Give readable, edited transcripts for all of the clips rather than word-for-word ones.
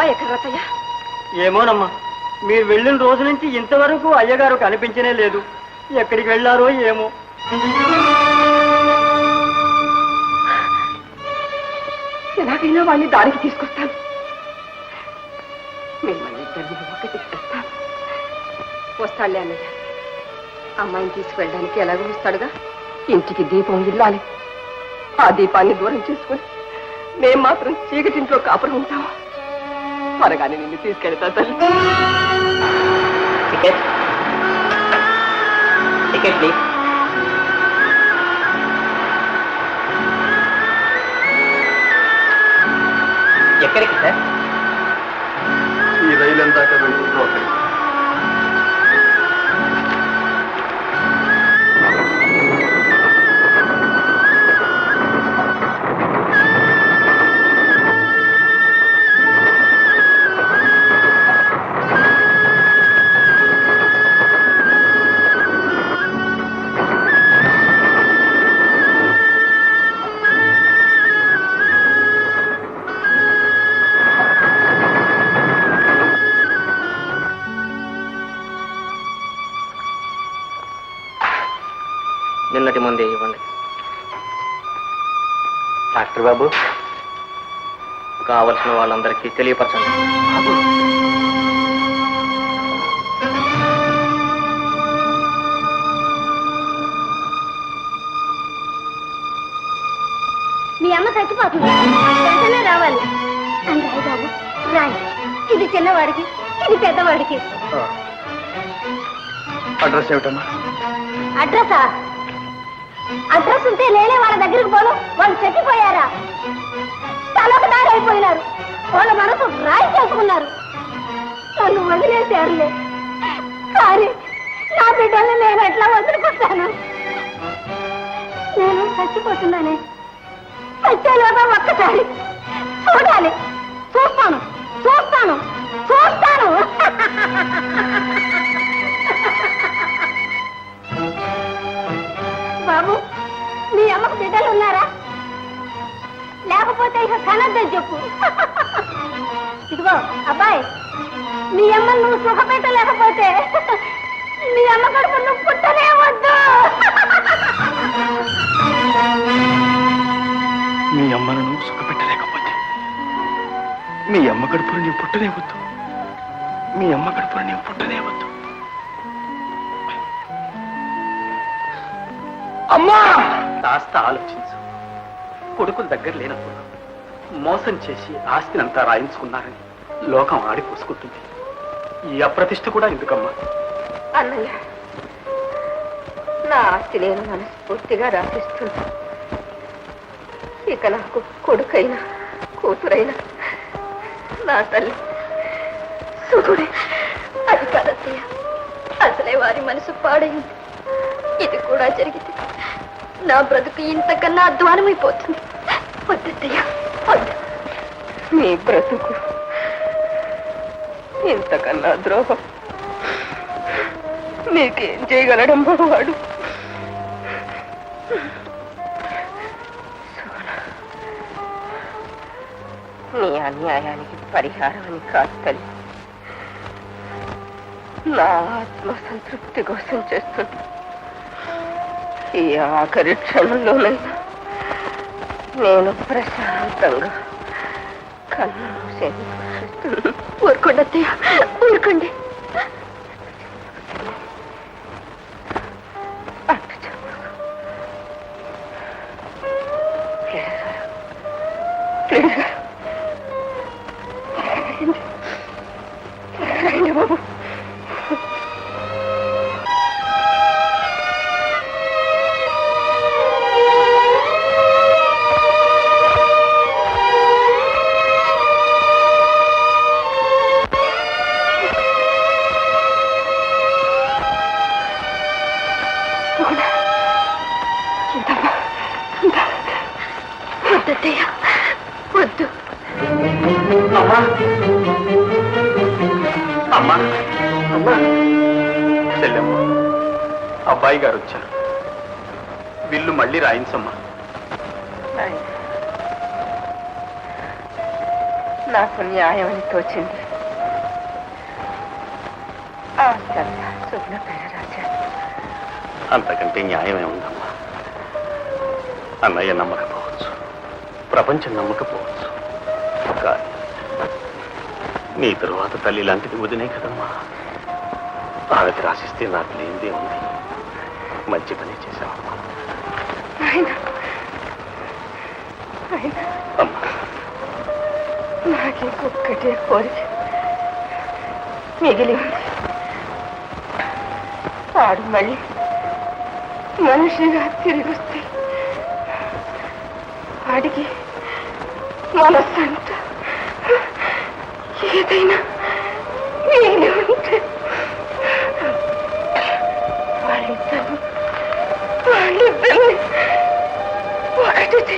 అబ్బాయి ఎక్కడ రతయ్య? ఏమోనమ్మా, మీరు వెళ్ళిన రోజు నుంచి ఇంతవరకు అయ్యగారు కనిపించనే లేదు. ఎక్కడికి వెళ్ళారో ఏమో. ఎలాగైనా వాడిని దారికి తీసుకొస్తాను. మిమ్మల్ని ఇద్దరిని ఒకటి చేస్తాను. వస్తాడులే అన్నయ్య. అమ్మాయిని తీసుకువెళ్ళడానికి ఎలాగో వస్తాడుగా. ఇంటికి దీపం ఇల్లాలి. ఆ దీపాన్ని దూరం చేసుకుని మేం మాత్రం చీకటింట్లో కాపురం ఉంటావా? త్వరగానే నిన్ను తీసుకెళ్తా తల్లి. Ticket ticket please. ఎక్కడికి సార్? ఈ రైలు ఎందాక వెళ్తుందో అక్కడికి. నిన్నటి ముందే ఇవ్వండి. డాక్టర్ బాబు, కావలసిన వాళ్ళందరికీ తెలియపరచండి. మీ అమ్మ చచ్చిపోతుంది, వెంటనే రావాలి. రాయి బాబు రాయి. ఇది చిన్నవాడికి, ఇది పెద్దవాడికి. అడ్రస్ ఏమిటమ్మా? అడ్రసా? అడ్రస్ ఉంటే నేనే వాళ్ళ దగ్గరికి పోను. వాళ్ళు చచ్చిపోయారా? తలకు దారైపోయినారు. వాళ్ళ మనసు రాయి చేసుకున్నారు. నన్ను వదిలేశారులే. కానీ నా బిడ్డల్ని నేను ఎట్లా వదిలిపోతాను? నేను చచ్చిపోతున్నానే. చచ్చేలోగా ఒక్కసారి చూడాలి. చూస్తాను చూస్తాను చూస్తాను. బాబు, మీ అమ్మకు బిడ్డలు ఉన్నారా? లేకపోతే ఇక కనద్దని చెప్పు. ఇదిగో అబ్బాయి, మీ అమ్మను నువ్వు సుఖపెట్టలేకపోతే మీ అమ్మ కడుపు నువ్వు పుట్టనే వద్దు. మీ అమ్మను నువ్వు సుఖపెట్టలేకపోతే మీ అమ్మ కడుపును నీవు పుట్టనే వద్దు. మీ అమ్మ కడుపును నీవు పుట్టనే వద్దు. అమ్మా! కాస్త ఆలోచించు. కొడుకుల దగ్గర లేనప్పుడు మోసం చేసి ఆస్తినంతా రాయించుకున్నారని లోకం ఆడిపోసుకుంటుంది. ఈ అప్రతిష్ఠ కూడా ఎందుకమ్మా? అన్నయ్య, నా ఆస్తి నేను మనస్ఫూర్తిగా రాసిస్తున్నా. ఇక నాకు కొడుకైనా కూతురైనా నా తల్లి సుగుడే. అది కదత్తయ్య, అసలే వారి మనసు పాడైంది. ఇది కూడా జరిగితే నా బ్రతుకు ఇంతకన్నా అధ్వానమైపోతుంది. వద్దయ్య, వద్దు. నీ బ్రతుకు ఇంతకన్నా ద్రోహం నీకేం చేయగలడమ్మా వాడు? నీ అన్యాయానికి పరిహారం అని కాదు తల్లి, నా ఆత్మ సంతృప్తి కోసం చేస్తుంది. ఈ ఆఖరి క్షణంలోనైనా నేను ప్రశాంతంగా కన్ను మూసేది. ఊరుకోండి అత్తయ్య, ఊరుకోండి. అట్టు చెప్పు. రండి బాబు. వద్దు. అమ్మా, అమ్మా, అమ్మా. చెల్లెమ్మ, అబ్బాయి గారు వచ్చారు. బిల్లు మళ్ళీ రాయించమ్మా. నాకు న్యాయం అని తోచింది. ఆ సరదా శుభ్ర పేరు రాజా. అంతకంటే న్యాయమే ఉందమ్మా. అన్నయ్య నమ్మకపోవచ్చు, ప్రపంచం నమ్మకపోవచ్చు, కానీ నీ తరువాత తల్లి లాంటిది వదినే కదమ్మా. ఆమెకి రాసిస్తే నాకు లేనిదే ఉంది. మంచి పని చేశావమ్మా. అమ్మా, నాకే ఒక్కటే కోరిక మిగిలి ఉంది. వాడు మళ్ళీ మనిషిగా తిరిగి వస్తే వాడికి మనస్సంతా ఏదైనా మిగిలి ఉంటే వాళ్ళిద్దరిని ఒకటి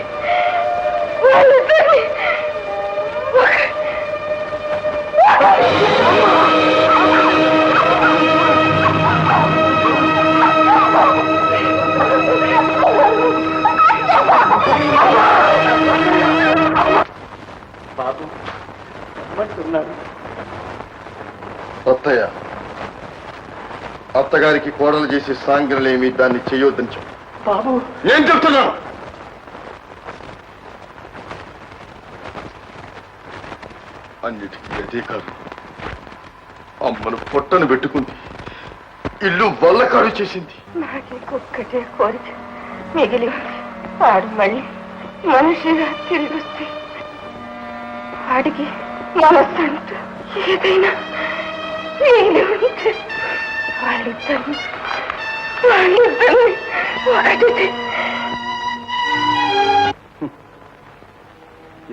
వాళ్ళిద్దరిని బాబు ఏమంటున్నారు? అత్తయ్య, అత్తగారికి కోడలు చేసే సాంగ్రలేమి దాన్ని చేయొద్దని చెప్పు. బాబు నేను చెప్తున్నాను. అన్నిటికీ అదే కాదు. అమ్మను పొట్టను పెట్టుకుంది, ఇల్లు వల్లకాడు చేసింది. నాకే ఒక్కటే కోరిక మిగిలి ఉంది. వాడు మళ్ళీ మనిషిగా తిరిగి వస్తే వాడికి మనస్సంతా ఏదైనా మిగిలి ఉంటే వాళ్ళిద్దరిని ఒకటి.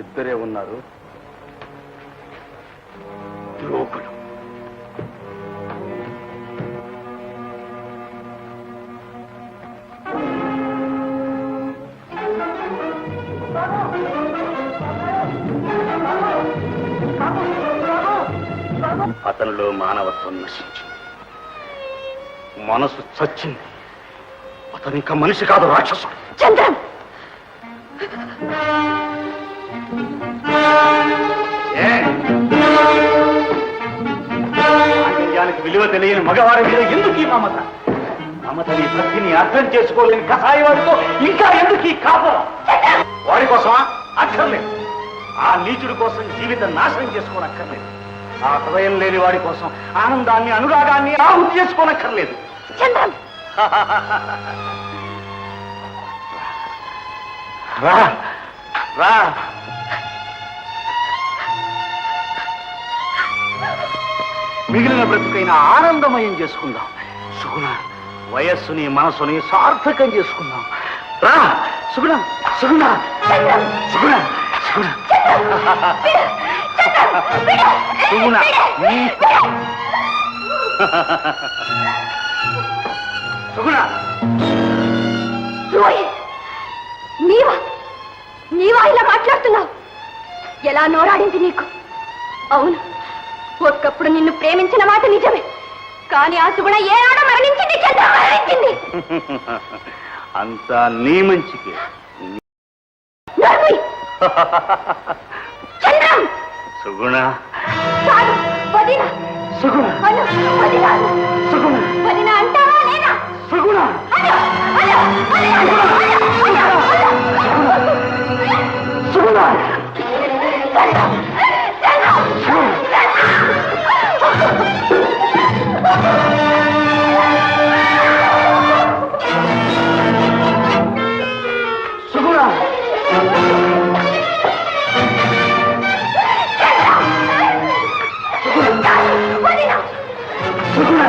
ఇద్దరే ఉన్నారు, ద్రోహులు. అతనిలో మానవత్వం నశించింది, మనసు చచ్చింది. అతను ఇంకా మనిషి కాదు, రాక్షసుడు. చంద్రం, ఆంగల్యానికి విలువ తెలియని మగవారి మీద ఎందుకు ఈ మమత? మమతని భక్తిని అర్థం చేసుకోలేని కసాయవాడితో ఇంకా ఎందుకు ఈ కాపురం? వాడి కోసమా? అక్కర్లేదు. ఆ నీచుడి కోసం జీవితం నాశనం చేసుకోనక్కర్లేదు. ఆ హృదయం లేని వాడి కోసం ఆనందాన్ని, అనురాగాన్ని ఆహుతి చేసుకోనక్కర్లేదు. చంద్రం, రా రా. మిగిలిన బ్రతుకైనా ఆనందమయం చేసుకుందాం. సుగుణ, వయస్సుని మనసుని సార్థకం చేసుకుందాం. రా సుగుణ, సుగుణ, సుగుణ, సుగుణ, సుగుణ. సుగుణ, నీవా నీవా ఇలా మాట్లాడుతున్నావు? ఎలా నోరాడింది నీకు? అవును, ఒక్కప్పుడు నిన్ను ప్రేమించిన మాట నిజమే, కానీ ఆ సుగుణ ఏనాడో మరణించింది. చంద్రం మరణించింది. అంతా నీ మంచికే. చంద్రం, సుగుణ, కాదు, వదిన. సుగుణ, అను, వదిన. సుగుణ, వదిన అంటావా లేదా? సుగుణ, అను, అను, వదిన, అను, అను, అను. సుగుణ. చంద్రం, చంద్రం, సుగుణ, వదిన. సుగుణ,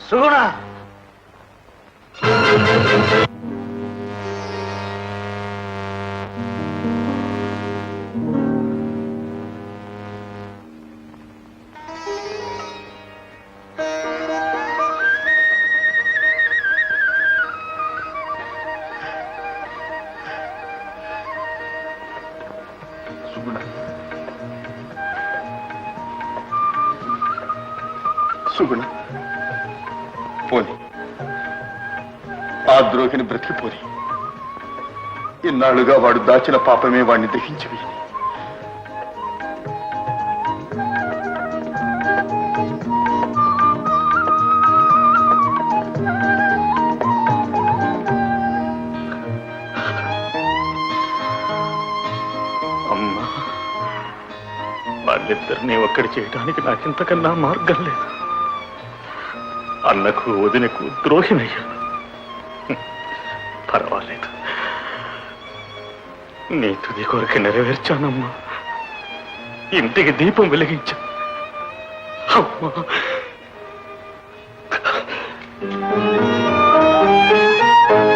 సుగుణ. సుగుణ, సుగుణ, పోనీ ఆ ద్రోహిని బ్రతికిపోని. ఇన్నాళ్ళుగా వాడు దాచిన పాపమే వాడిని దహించి వేయని. అమ్మా, వాళ్ళిద్దరినీ ఒక్కడి చేయడానికి నాకింతకన్నా మార్గం లేదు. అన్నకు వదినకు ద్రోహినయ్యాను. పర్వాలేదు, నీ తుది కోరిక నెరవేర్చానమ్మా. ఇంటికి దీపం వెలిగించా. అమ్మా